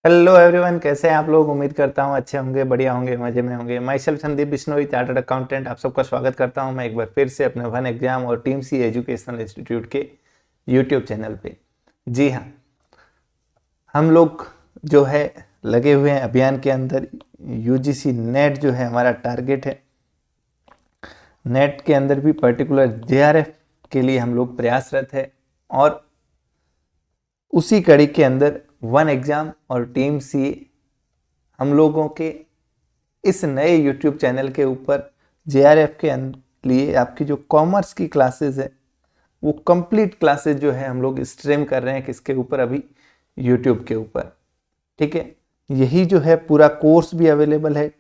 Hello everyone, कैसे हैं आप लोग। उम्मीद करता हूं अच्छे होंगे, बढ़िया होंगे, मजे में होंगे। My self Sandeep Bishnoi, chartered accountant. आप सबका स्वागत करता हूं मैं एक बार फिर से अपने वन एग्जाम और टीम सी एजुकेशनल इंस्टीट्यूट के यूट्यूब चैनल पे। जी हाँ, हम लोग जो है लगे हुए हैं अभियान के अंदर। यूजीसी नेट जो है हमारा टारगेट है। नेट के अंदर भी पर्टिकुलर जेआरएफ के लिए हम लोग प्रयासरत है और उसी कड़ी के अंदर वन एग्जाम और टीम सी हम लोगों के इस नए यूट्यूब चैनल के ऊपर जेआरएफ के लिए आपकी जो कॉमर्स की क्लासेस है वो कंप्लीट क्लासेस जो है हम लोग स्ट्रीम कर रहे हैं। किसके ऊपर? अभी यूट्यूब के ऊपर। ठीक है, यही जो है पूरा कोर्स भी अवेलेबल है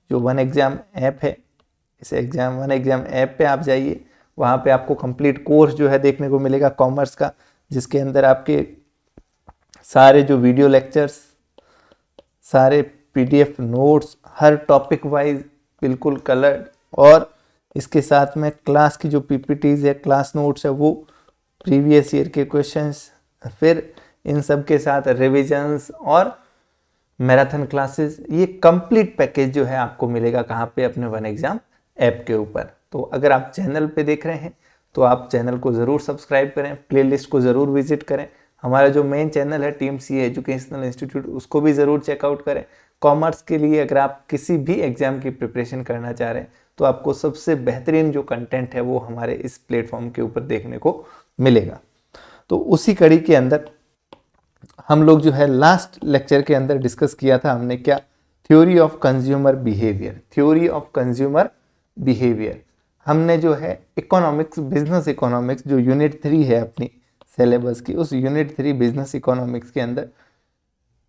जो वन एग्जाम ऐप है। इस वन एग्जाम ऐप पे आप जाइए, वहाँ पे आपको कंप्लीट कोर्स जो है देखने को मिलेगा कॉमर्स का, जिसके अंदर आपके सारे जो वीडियो लेक्चर्स, सारे पीडीएफ नोट्स, हर टॉपिक वाइज बिल्कुल कलर्ड, और इसके साथ में क्लास की जो पीपीटीज है, क्लास नोट्स है, वो प्रीवियस ईयर के क्वेश्चंस, फिर इन सब के साथ रिविजन्स और मैराथन क्लासेस। ये कंप्लीट पैकेज जो है आपको मिलेगा कहाँ पे? अपने वन एग्जाम ऐप के ऊपर। तो अगर आप चैनल पे देख रहे हैं तो आप चैनल को ज़रूर सब्सक्राइब करें, प्लेलिस्ट को ज़रूर विजिट करें। हमारा जो मेन चैनल है टीम सी एजुकेशनल इंस्टीट्यूट, उसको भी ज़रूर चेकआउट करें। कॉमर्स के लिए अगर आप किसी भी एग्ज़ाम की प्रिपरेशन करना चाह रहे हैं तो आपको सबसे बेहतरीन जो कंटेंट है वो हमारे इस प्लेटफॉर्म के ऊपर देखने को मिलेगा। तो उसी कड़ी के अंदर हम लोग जो है लास्ट लेक्चर के अंदर डिस्कस किया था हमने क्या? Theory of consumer behaviour. Theory of consumer behaviour हमने जो है इकोनॉमिक्स, बिजनेस इकोनॉमिक्स, जो यूनिट 3 है अपनी सिलेबस की, उस यूनिट 3 बिजनेस इकोनॉमिक्स के अंदर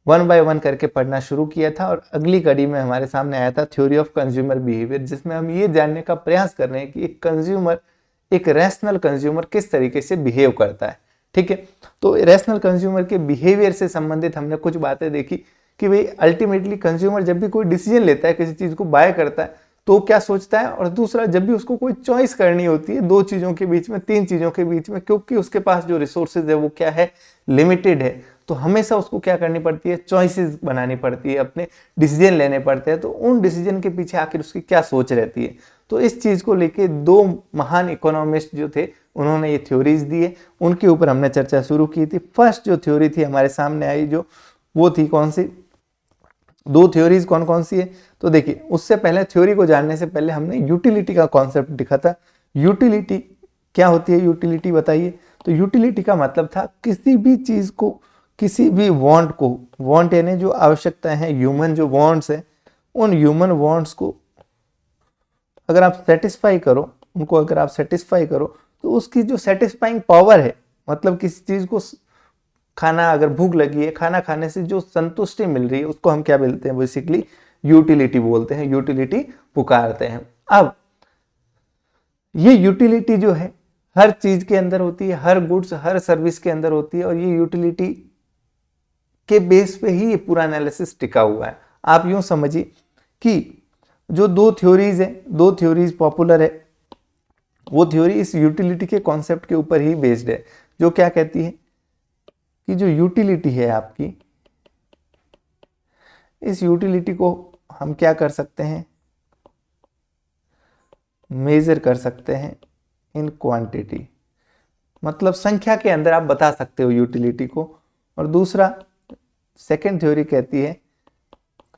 1 बाय 1 करके पढ़ना शुरू किया था। और अगली कड़ी में हमारे सामने आया था थ्योरी ऑफ कंज्यूमर बिहेवियर, जिसमें हम ये जानने का प्रयास कर रहे हैं कि एक कंज्यूमर, एक रैशनल कंज्यूमर किस तरीके से बिहेव करता है। ठीक है, तो रैशनल कंज्यूमर के बिहेवियर से संबंधित हमने कुछ बातें देखी कि भाई अल्टीमेटली कंज्यूमर जब भी कोई डिसीजन लेता है, किसी चीज को बाय करता है, तो क्या सोचता है, और दूसरा जब भी उसको कोई चॉइस करनी होती है दो चीजों के बीच में, तीन चीजों के बीच में, क्योंकि उसके पास जो रिसोर्सेज है वो क्या है? लिमिटेड है। तो हमेशा उसको क्या करनी पड़ती है? चॉइसेस बनानी पड़ती है, अपने डिसीजन लेने पड़ते हैं। तो उन डिसीजन के पीछे आखिर उसकी क्या सोच रहती है? तो इस चीज को लेके दो महान इकोनॉमिस्ट जो थे उन्होंने ये थ्योरीज दिए, उनके ऊपर हमने चर्चा शुरू की थी। फर्स्ट जो थ्योरी थी हमारे सामने आई, जो वो थी कौन सी? दो थ्योरीज कौन कौन सी है? तो देखिए, उससे पहले थ्योरी को जानने से पहले हमने यूटिलिटी का कॉन्सेप्ट दिखा था। यूटिलिटी क्या होती है? यूटिलिटी बताइए। तो यूटिलिटी का मतलब था किसी भी चीज को, किसी भी वांट को, वांट यानी जो आवश्यकताएं हैं, ह्यूमन जो वांट्स है, उन ह्यूमन वांट्स को अगर आप सेटिस्फाई करो, उनको अगर आप सेटिस्फाई करो, तो उसकी जो सेटिस्फाइंग पावर है, मतलब किसी चीज को खाना, अगर भूख लगी है, खाना खाने से जो संतुष्टि मिल रही है, उसको हम क्या बोलते हैं? बेसिकली यूटिलिटी बोलते हैं, यूटिलिटी पुकारते हैं। अब ये यूटिलिटी जो है हर चीज के अंदर होती है, हर गुड्स, हर सर्विस के अंदर होती है, और ये यूटिलिटी के बेस पे ही ये पूरा एनालिसिस टिका हुआ है। आप यूं समझिए कि जो दो थ्योरीज है, दो थ्योरीज पॉपुलर है, वो थ्योरी इस यूटिलिटी के कॉन्सेप्ट के ऊपर ही बेस्ड है, जो क्या कहती है कि जो यूटिलिटी है आपकी, इस यूटिलिटी को हम क्या कर सकते हैं? मेजर कर सकते हैं इन क्वांटिटी, मतलब संख्या के अंदर आप बता सकते हो यूटिलिटी को। और दूसरा, सेकेंड थ्योरी कहती है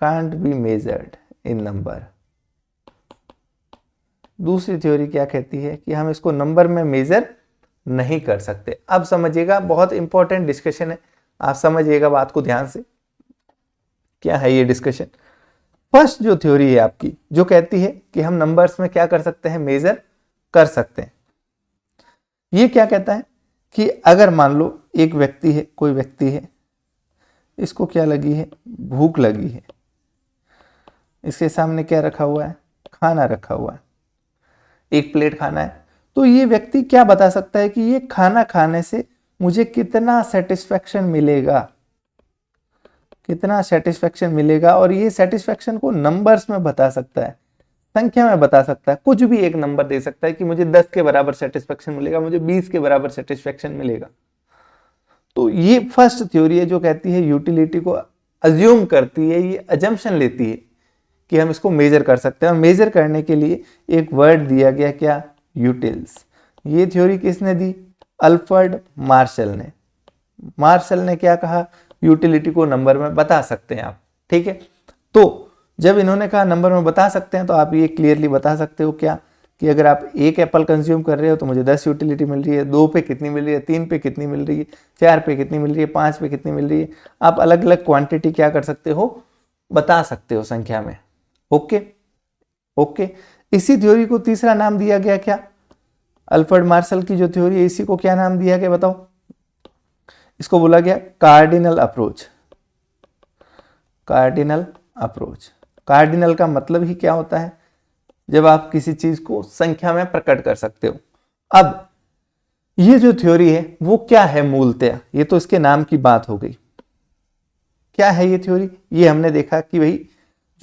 can't be measured in number. दूसरी थ्योरी क्या कहती है कि हम इसको नंबर में मेजर नहीं कर सकते। अब समझिएगा, बहुत इंपॉर्टेंट डिस्कशन है, आप समझिएगा बात को ध्यान से। क्या है ये डिस्कशन? फर्स्ट जो थ्योरी है आपकी, जो कहती है कि हम नंबर्स में क्या कर सकते हैं? मेजर कर सकते हैं। ये क्या कहता है कि अगर मान लो एक व्यक्ति है, कोई व्यक्ति है, इसको क्या लगी है? भूख लगी है। इसके सामने क्या रखा हुआ है? खाना रखा हुआ है, एक प्लेट खाना है। तो ये व्यक्ति क्या बता सकता है कि ये खाना खाने से मुझे कितना सेटिस्फेक्शन मिलेगा, कितना सेटिस्फेक्शन मिलेगा? और ये सेटिस्फेक्शन को नंबर्स में बता सकता है, संख्या में बता सकता है। कुछ भी एक नंबर दे सकता है कि मुझे 10 के बराबर सेटिस्फेक्शन मिलेगा, मुझे 20 के बराबर सेटिस्फेक्शन मिलेगा। तो ये फर्स्ट थ्योरी है जो कहती है यूटिलिटी को अज्यूम करती है, ये अजम्पशन लेती है कि हम इसको मेजर कर सकते हैं। और मेजर करने के लिए एक वर्ड दिया गया, क्या, यूटिल्स। ये थ्योरी किसने दी? अल्फ्रेड मार्शल ने। मार्शल ने क्या कहा? यूटिलिटी को नंबर में बता सकते हैं आप, ठीक है। तो जब इन्होंने कहा नंबर में बता सकते हैं, तो आप ये क्लियरली बता सकते हो क्या, कि अगर आप एक एप्पल कंज्यूम कर रहे हो तो मुझे 10 यूटिलिटी मिल रही है, 2 पे कितनी मिल रही है, 3 पे कितनी मिल रही है, 4 पे कितनी मिल रही है, 5 पे कितनी मिल रही है। आप अलग अलग क्वांटिटी क्या कर सकते हो, बता सकते हो संख्या में। Okay okay. इसी थ्योरी को तीसरा नाम दिया गया क्या? अल्फ्रेड मार्शल की जो थ्योरी है, इसी को क्या नाम दिया गया बताओ? इसको बोला गया cardinal approach. Cardinal approach. Cardinal का मतलब ही क्या होता है? जब आप किसी चीज को संख्या में प्रकट कर सकते हो। अब ये जो थ्योरी है वो क्या है मूलतः? ये तो इसके नाम की बात हो गई। क्या है ये थ्योरी? ये हमने देखा कि भाई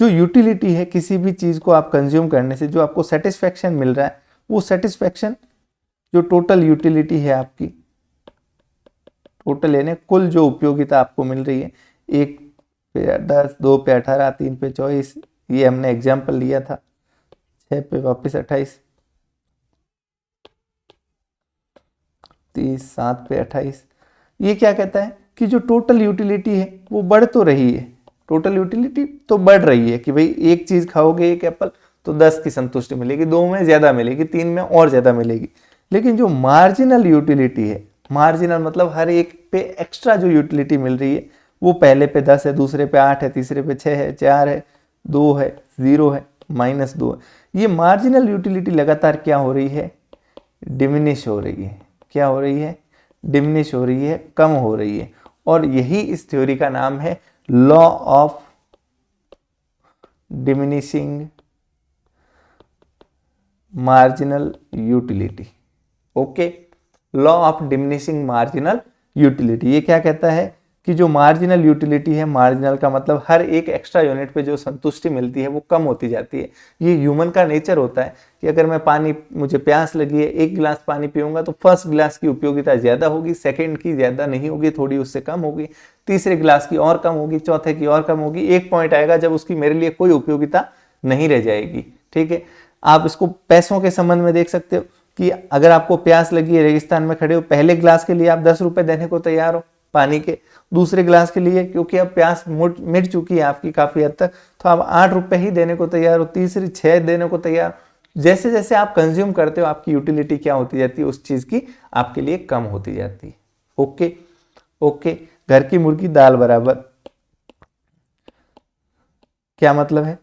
जो यूटिलिटी है, किसी भी चीज को आप कंज्यूम करने से जो आपको सेटिस्फेक्शन मिल रहा है, वो सेटिस्फेक्शन जो टोटल यूटिलिटी है आपकी, टोटल यानी कुल जो उपयोगिता आपको मिल रही है, 1 पे 10, 2 पे 18, 3 पे 24, ये हमने एग्जाम्पल लिया था, 6 पे वापस 28, 30, 7 पे 28। ये क्या कहता है कि जो टोटल यूटिलिटी है वो बढ़ तो रही है, टोटल यूटिलिटी तो बढ़ रही है कि भाई एक चीज खाओगे, एक एप्पल, तो 10 की संतुष्टि मिलेगी, 2 में ज्यादा मिलेगी, 3 में और ज्यादा मिलेगी। लेकिन जो मार्जिनल यूटिलिटी है, मार्जिनल मतलब हर एक पे एक्स्ट्रा जो यूटिलिटी मिल रही है, वो पहले पे 10 है, दूसरे पे 8 है, तीसरे पे 6 है, 4 है, 2 है, 0 है, -2 है। ये मार्जिनल यूटिलिटी लगातार क्या हो रही है? डिमिनिश हो रही है। क्या हो रही है? डिमिनिश हो रही है, कम हो रही है। और यही इस थ्योरी का नाम है law of diminishing marginal utility. Okay, law of diminishing marginal utility. ये क्या कहता है कि जो मार्जिनल यूटिलिटी है, मार्जिनल का मतलब हर एक एक्स्ट्रा यूनिट पे जो संतुष्टि मिलती है वो कम होती जाती है। ये ह्यूमन का नेचर होता है कि अगर मैं पानी, मुझे प्यास लगी है, 1 गिलास पानी पीऊंगा तो फर्स्ट गिलास की उपयोगिता ज्यादा होगी, सेकंड की ज्यादा नहीं होगी, थोड़ी उससे कम होगी, तीसरे गिलास की और कम होगी, चौथे की और कम होगी। एक पॉइंट आएगा जब उसकी मेरे लिए कोई उपयोगिता नहीं रह जाएगी। ठीक है, आप इसको पैसों के संबंध में देख सकते हो कि अगर आपको प्यास लगी है, रेगिस्तान में खड़े हो, पहले गिलास के लिए आप 10 रुपए देने को तैयार हो पानी के, दूसरे गिलास के लिए क्योंकि अब प्यास मिट चुकी है आपकी काफी हद तक, तो आप 8 रुपए ही देने को तैयार हो, तीसरी 6 देने को तैयार। जैसे जैसे आप कंज्यूम करते हो आपकी यूटिलिटी क्या होती जाती है, उस चीज की आपके लिए कम होती जाती है। Okay okay. घर की मुर्गी दाल बराबर, क्या मतलब है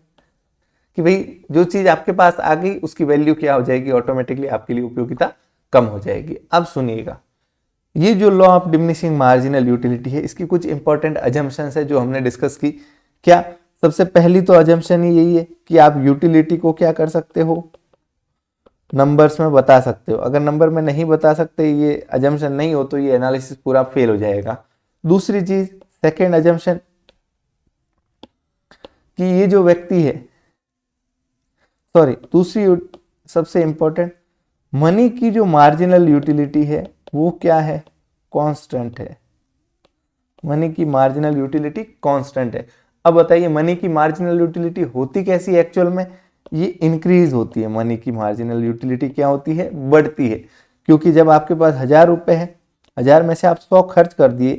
कि भाई जो चीज आपके पास आ गई उसकी वैल्यू क्या हो जाएगी, ऑटोमेटिकली आपके लिए उपयोगिता कम हो जाएगी। अब सुनिएगा, ये जो law of diminishing marginal utility है, इसकी कुछ इंपॉर्टेंट अजम्पशंस है जो हमने डिस्कस की। क्या? सबसे पहली तो अजम्पशन ही यही है कि आप यूटिलिटी को क्या कर सकते हो, नंबर्स में बता सकते हो। अगर नंबर में नहीं बता सकते, ये अजम्पशन नहीं हो, तो ये एनालिसिस पूरा फेल हो जाएगा। दूसरी चीज, सेकेंड अजम्पशन, कि ये जो व्यक्ति है, दूसरी सबसे इंपॉर्टेंट, मनी की जो मार्जिनल यूटिलिटी है वो क्या है, कांस्टेंट है। मनी की मार्जिनल यूटिलिटी कांस्टेंट है। अब बताइए मनी की मार्जिनल यूटिलिटी होती कैसी है एक्चुअल में? ये इंक्रीज होती है। मनी की मार्जिनल यूटिलिटी क्या होती है? बढ़ती है। क्योंकि जब आपके पास 1000 रुपए है, 1000 में से आप 100 खर्च कर दिए,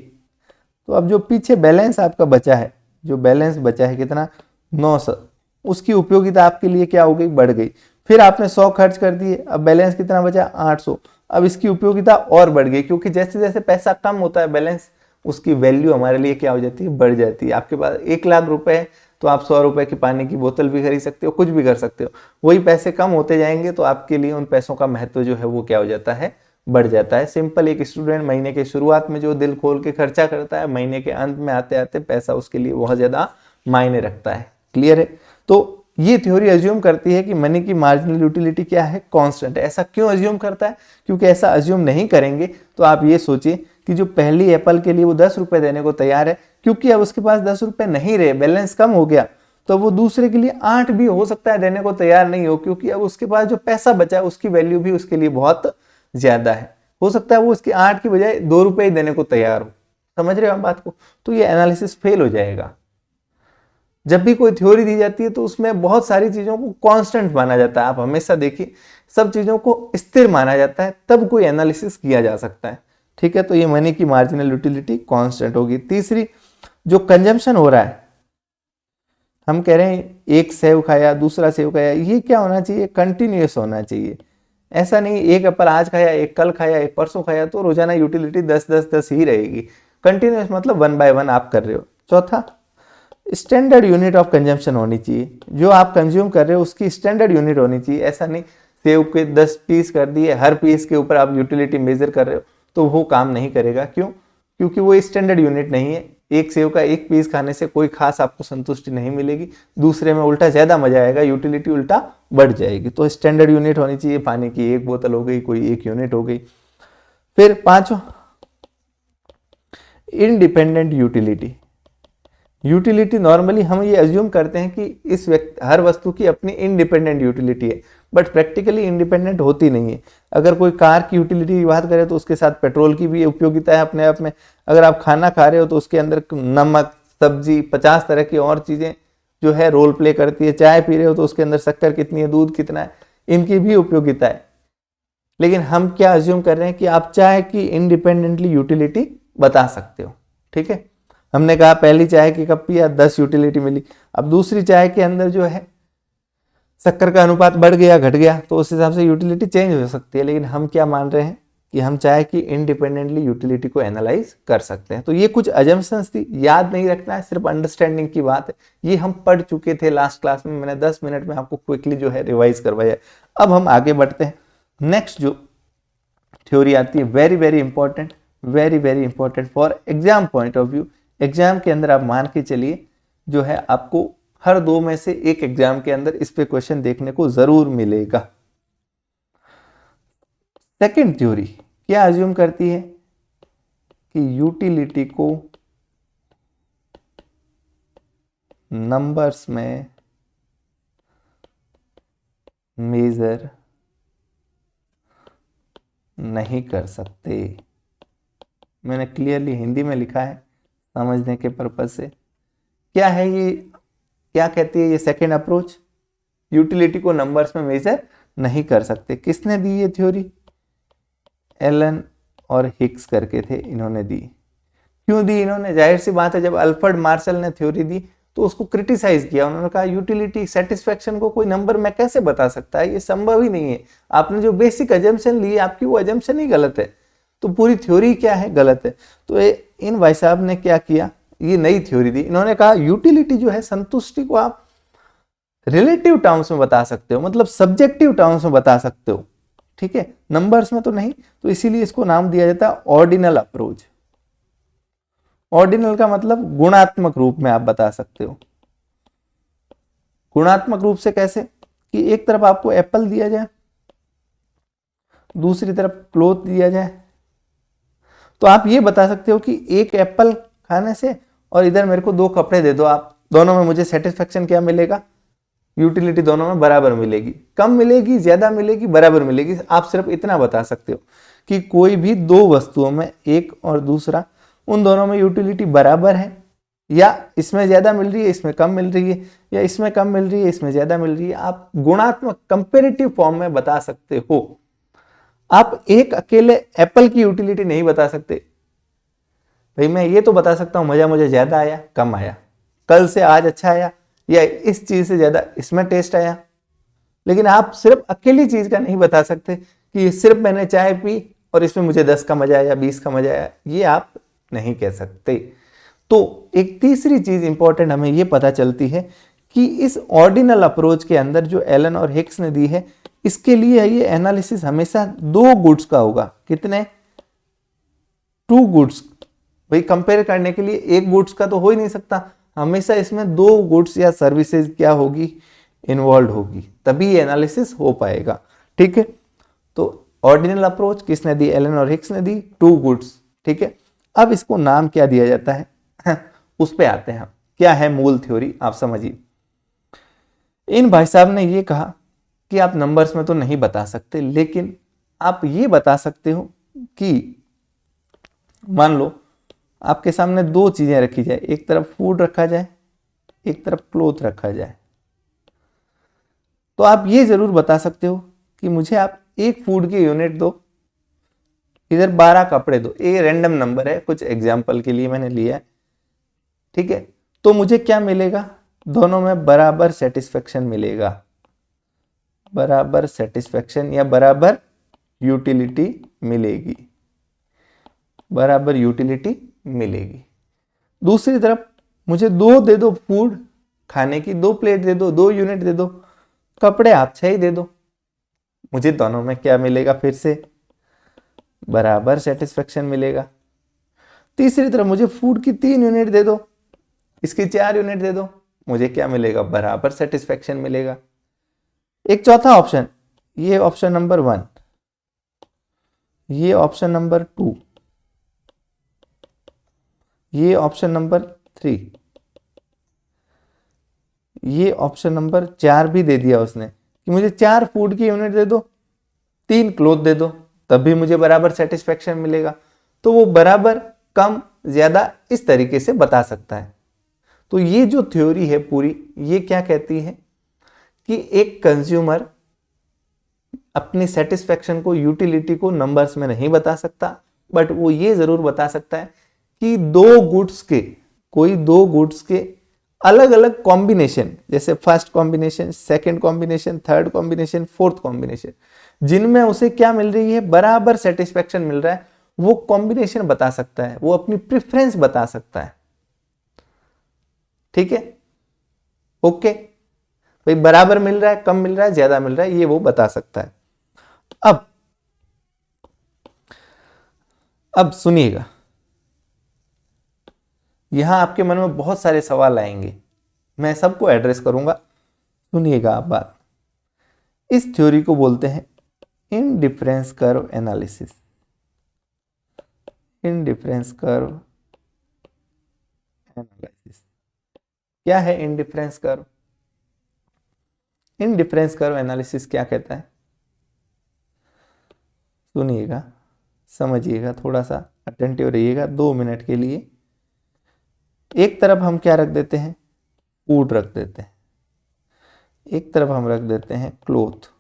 तो अब जो पीछे बैलेंस आपका बचा है, जो बैलेंस बचा है कितना, 900, उसकी उपयोगिता आपके लिए क्या हो गई, बढ़ गई। फिर आपने 100 खर्च कर दिए, अब बैलेंस कितना बचा, 800। अब इसकी उपयोगिता और बढ़ गई, क्योंकि जैसे जैसे पैसा कम होता है बैलेंस, उसकी वैल्यू हमारे लिए क्या हो जाती है, बढ़ जाती है। आपके पास 1 लाख रुपए है तो आप 100 रुपए की पानी की बोतल भी खरीद सकते हो, कुछ भी कर सकते हो। वही पैसे कम होते जाएंगे तो आपके लिए उन पैसों का महत्व जो है वो क्या हो जाता है, बढ़ जाता है। सिंपल, एक स्टूडेंट महीने के शुरुआत में जो दिल खोल के खर्चा करता है, महीने के अंत में आते आते पैसा उसके लिए बहुत ज्यादा मायने रखता है। क्लियर है? तो ये थ्योरी अज्यूम करती है कि मनी की मार्जिनल यूटिलिटी क्या है, कांस्टेंट है। ऐसा क्यों अज्यूम करता है? क्योंकि ऐसा अज्यूम नहीं करेंगे तो आप ये सोचिए कि जो पहली एप्पल के लिए वो 10 रुपए देने को तैयार है, क्योंकि अब उसके पास 10 रुपए नहीं रहे, बैलेंस कम हो गया, तो वो दूसरे के लिए 8 भी हो सकता है देने को तैयार नहीं हो, क्योंकि अब उसके पास जो पैसा बचा है उसकी वैल्यू भी उसके लिए बहुत ज्यादा है। हो सकता है वो उसके 8 की बजाय 2 रुपए ही देने को तैयार हो। समझ रहे हो आप बात को? तो ये एनालिसिस फेल हो जाएगा। जब भी कोई थ्योरी दी जाती है तो उसमें बहुत सारी चीजों को कांस्टेंट माना जाता है। आप हमेशा देखिए, सब चीजों को स्थिर माना जाता है, तब कोई एनालिसिस किया जा सकता है। ठीक है, तो ये मनी की मार्जिनल यूटिलिटी कांस्टेंट होगी। तीसरी, जो कंजम्पशन हो रहा है, हम कह रहे हैं एक सेव खाया, दूसरा सेव खाया, ये क्या होना चाहिए? कंटिन्यूअस होना चाहिए। ऐसा नहीं एक एप्पल आज खाया, एक कल खाया, एक परसों खाया, तो रोजाना यूटिलिटी 10-10-10 ही रहेगी। कंटिन्यूअस मतलब 1 बाय 1 आप कर रहे हो। चौथा, स्टैंडर्ड यूनिट ऑफ कंजम्पशन होनी चाहिए। जो आप कंज्यूम कर रहे हो उसकी स्टैंडर्ड यूनिट होनी चाहिए। ऐसा नहीं सेव के 10 पीस कर दिए, हर पीस के ऊपर आप यूटिलिटी मेजर कर रहे हो, तो वो काम नहीं करेगा। क्यों? क्योंकि वो स्टैंडर्ड यूनिट नहीं है। एक सेव का एक पीस खाने से कोई खास आपको संतुष्टि नहीं मिलेगी, दूसरे में उल्टा ज्यादा मजा आएगा, यूटिलिटी उल्टा बढ़ जाएगी। तो स्टैंडर्ड यूनिट होनी चाहिए। पानी की एक बोतल हो गई, कोई एक यूनिट हो गई। फिर पांचवा, इंडिपेंडेंट यूटिलिटी। यूटिलिटी नॉर्मली हम ये अज्यूम करते हैं कि इस हर वस्तु की अपनी इंडिपेंडेंट यूटिलिटी है, बट प्रैक्टिकली इंडिपेंडेंट होती नहीं है। अगर कोई कार की यूटिलिटी की बात करें तो उसके साथ पेट्रोल की भी उपयोगिता है अपने आप में। अगर आप खाना खा रहे हो तो उसके अंदर नमक, सब्जी, 50 तरह की और चीजें जो है रोल प्ले करती है। चाय पी रहे हो तो उसके अंदर शक्कर कितनी है, दूध कितना है, इनकी भी उपयोगिता है। लेकिन हम क्या अज्यूम कर रहे हैं कि आप चाय की इंडिपेंडेंटली यूटिलिटी बता सकते हो। ठीक है, हमने कहा पहली चाय की कप पिया, 10 यूटिलिटी मिली। अब दूसरी चाय के अंदर जो है शक्कर का अनुपात बढ़ गया, घट गया, तो उस हिसाब से यूटिलिटी चेंज हो सकती है। लेकिन हम क्या मान रहे हैं कि हम चाय की इंडिपेंडेंटली यूटिलिटी को एनालाइज कर सकते हैं। तो ये कुछ अजम्पशंस थी, याद नहीं रखना है, सिर्फ अंडरस्टैंडिंग की बात है। ये हम पढ़ चुके थे लास्ट क्लास में, मैंने 10 मिनट में आपको क्विकली जो है रिवाइज करवाया। अब हम आगे बढ़ते हैं। नेक्स्ट जो थ्योरी आती है, very very important, very very important for exam point of view. Exam के अंदर आप मान के चलिए जो है आपको हर 2 में से एक एग्जाम के अंदर इस पे क्वेश्चन देखने को जरूर मिलेगा। सेकंड थ्योरी क्या अज्यूम करती है कि यूटिलिटी को नंबर्स में मेजर नहीं कर सकते। मैंने क्लियरली हिंदी में लिखा है समझने के पर्पज से। क्या है ये, क्या कहती है ये सेकेंड अप्रोच? यूटिलिटी को नंबर्स में मेजर नहीं कर सकते। किसने दी ये थ्योरी? एलन और हिक्स करके थे, इन्होंने दी। क्यों दी इन्होंने? जाहिर सी बात है, जब अल्फ्रेड मार्शल ने थ्योरी दी तो उसको क्रिटिसाइज किया। उन्होंने कहा यूटिलिटी सेटिस्फेक्शन को कोई नंबर में कैसे बता सकता है, ये संभव ही नहीं है। आपने जो बेसिक अजम्पशन ली, आपकी वो अजम्पशन ही गलत है, तो पूरी थ्योरी क्या है, गलत है। तो इन भाई साहब ने क्या किया, ये नई थ्योरी दी। इन्होंने कहा यूटिलिटी जो है, संतुष्टि को आप रिलेटिव टर्म्स में बता सकते हो, मतलब सब्जेक्टिव टर्म्स में बता सकते हो। ठीक है, नंबर्स में तो नहीं। तो इसीलिए इसको नाम दिया जाता है ऑर्डिनल अप्रोच। ऑर्डिनल का मतलब गुणात्मक रूप में आप बता सकते हो। गुणात्मक रूप से कैसे? कि एक तरफ आपको एप्पल दिया जाए, दूसरी तरफ क्लोथ दिया जाए, तो आप ये बता सकते हो कि एक एप्पल खाने से और इधर मेरे को 2 कपड़े दे दो आप, दोनों में मुझे सेटिस्फेक्शन क्या मिलेगा? यूटिलिटी दोनों में बराबर मिलेगी। कम मिलेगी, ज्यादा मिलेगी, बराबर मिलेगी। आप सिर्फ इतना बता सकते हो कि कोई भी 2 वस्तुओं में, एक और दूसरा, उन दोनों में यूटिलिटी बराबर है, या इसमें ज्यादा मिल रही है, इसमें कम मिल रही है, या इसमें कम मिल रही है, इसमें ज्यादा मिल रही है। आप गुणात्मक कंपेरेटिव फॉर्म में बता सकते हो। आप एक अकेले एप्पल की यूटिलिटी नहीं बता सकते। भाई मैं ये तो बता सकता हूं मजा मुझे ज्यादा आया, कम आया, कल से आज अच्छा आया, या इस चीज से ज्यादा इसमें टेस्ट आया। लेकिन आप सिर्फ अकेली चीज का नहीं बता सकते कि सिर्फ मैंने चाय पी और इसमें मुझे 10 का मजा आया, 20 का मजा आया, ये आप नहीं कह सकते। तो एक तीसरी चीज इंपॉर्टेंट हमें ये पता चलती है कि इस ऑर्डिनल अप्रोच के अंदर जो एलन और हिक्स ने दी है, इसके लिए ये एनालिसिस हमेशा 2 गुड्स का होगा। कितने? 2 गुड्स। भाई कंपेयर करने के लिए एक गुड्स का तो हो ही नहीं सकता, हमेशा इसमें 2 गुड्स या सर्विसेज क्या होगी, इन्वॉल्व होगी, तभी एनालिसिस हो पाएगा। ठीक है, तो ऑर्डिनल अप्रोच किसने दी? एलन और हिक्स ने दी, 2 गुड्स। ठीक है, अब इसको नाम क्या दिया जाता है उस पे आते हैं। क्या है मूल थ्योरी, आप समझिए। इन भाई साहब ने ये कहा कि आप नंबर्स में तो नहीं बता सकते, लेकिन आप ये बता सकते हो कि मान लो आपके सामने दो चीजें रखी जाए, एक तरफ फूड रखा जाए, एक तरफ क्लोथ रखा जाए, तो आप ये जरूर बता सकते हो कि मुझे आप एक फूड की यूनिट दो, इधर 12 कपड़े दो। ये रैंडम नंबर है, कुछ एग्जाम्पल के लिए मैंने लिया है, ठीक है। तो मुझे क्या मिलेगा, दोनों में बराबर सेटिस्फेक्शन मिलेगा, बराबर सेटिस्फेक्शन या बराबर यूटिलिटी मिलेगी, बराबर यूटिलिटी मिलेगी। दूसरी तरफ मुझे दो दे दो फूड खाने की, 2 प्लेट दे दो, 2 यूनिट दे दो, कपड़े आप 6 ही दे दो, मुझे दोनों में क्या मिलेगा, फिर से बराबर सेटिस्फेक्शन मिलेगा। तीसरी तरफ मुझे फूड की 3 यूनिट दे दो, इसकी 4 यूनिट दे दो, मुझे क्या मिलेगा, बराबर सेटिस्फेक्शन मिलेगा। एक चौथा ऑप्शन, ये ऑप्शन नंबर 1, ये ऑप्शन नंबर 2, ये ऑप्शन नंबर 3, ये ऑप्शन नंबर 4 भी दे दिया उसने कि मुझे 4 फूड की यूनिट दे दो, 3 क्लोथ दे दो, तब भी मुझे बराबर सेटिस्फेक्शन मिलेगा। तो वो बराबर, कम, ज्यादा इस तरीके से बता सकता है। तो ये जो थ्योरी है पूरी, ये क्या कहती है कि एक कंज्यूमर अपनी सेटिस्फेक्शन को, यूटिलिटी को नंबर्स में नहीं बता सकता, बट वो ये जरूर बता सकता है कि दो गुड्स के, कोई दो गुड्स के अलग अलग कॉम्बिनेशन, जैसे first combination, second combination, third combination, fourth combination, जिनमें उसे क्या मिल रही है, बराबर सेटिस्फेक्शन मिल रहा है, वो कॉम्बिनेशन बता सकता है, वो अपनी प्रेफरेंस बता सकता है। ठीक है, ओके भाई, बराबर मिल रहा है, कम मिल रहा है, ज्यादा मिल रहा है, ये वो बता सकता है। अब सुनिएगा, यहां आपके मन में बहुत सारे सवाल आएंगे, मैं सबको एड्रेस करूंगा, सुनिएगा आप बात। इस थ्योरी को बोलते हैं indifference curve analysis. Indifference curve analysis क्या है? Indifference curve, indifference curve analysis क्या कहता है, सुनिएगा, समझिएगा, थोड़ा सा अटेंटिव रहिएगा 2 मिनट के लिए। एक तरफ हम क्या रख देते हैं, फूड रख देते हैं, एक तरफ हम रख देते हैं क्लोथ।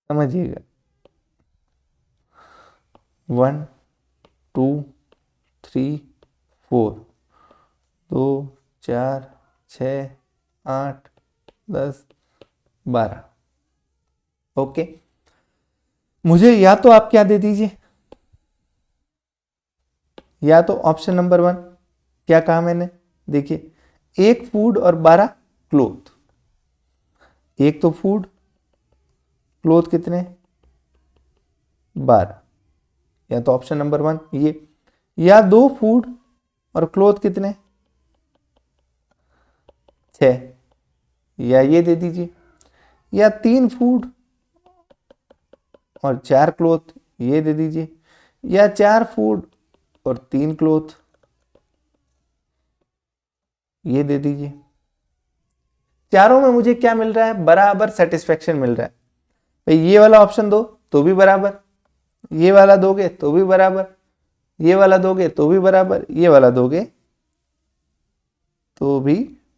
समझिएगा, 1 2 3 4, 2 4 6 8 10 12। ओके, मुझे या तो आप क्या दे दीजिए, या तो ऑप्शन नंबर 1, क्या कहा मैंने, देखिए, एक फूड और 12 क्लोथ, एक तो फूड, क्लोथ कितने, 12, या तो ऑप्शन नंबर 1 ये, या 2 फूड और क्लोथ कितने, 6, या ये दे दीजिए, या 3 फूड और 4 क्लोथ, ये दे दीजिए, या 4 फूड और 3 क्लोथ, ये दे दीजिए। चारों में मुझे क्या मिल रहा है, बराबर सेटिस्फेक्शन मिल रहा है। भाई ये वाला ऑप्शन दो तो भी बराबर, ये वाला दोगे तो भी बराबर, ये वाला दोगे तो भी बराबर, ये वाला दोगे तो भी